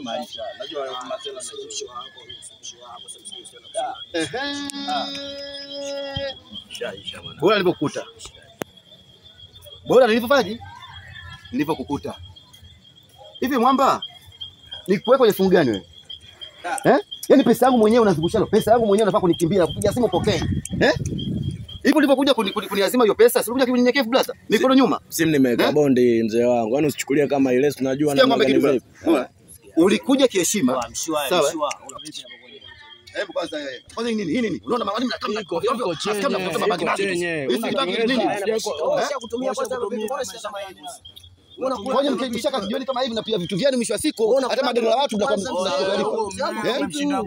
maisha. Najua masela msho wako shaisha bwana. Bora nilipokukuta. Bora nilipofaji? Nilipokukuta. Hivi mwamba, nikuweka kwenye fungu gani wewe? Yaani pesa yangu mwenyewe unazungushana. Pesa yangu mwenyewe unafaa kunikimbia, kupiga simu pokea. Hivi ulipokuja kuniazima hiyo pesa, si ulikuja kinyenyekevu blaza? Mikono nyuma. Simu nimeweka bondi mzee wangu. Yaani usichukulie kama ile tunajua na nini. Ulikuja kiheshima. Sawa. Hebu kwanza kwanza nini? Hii nini? Unaona mawani mnatamka kwa ovyo. Kama mnatoa mabaki nini? Kutumia kwanza ngoja mkishaka jioni kama hivi na pia vitu vyenu mwisho wa siku hata madeni la watu mnakuwa no.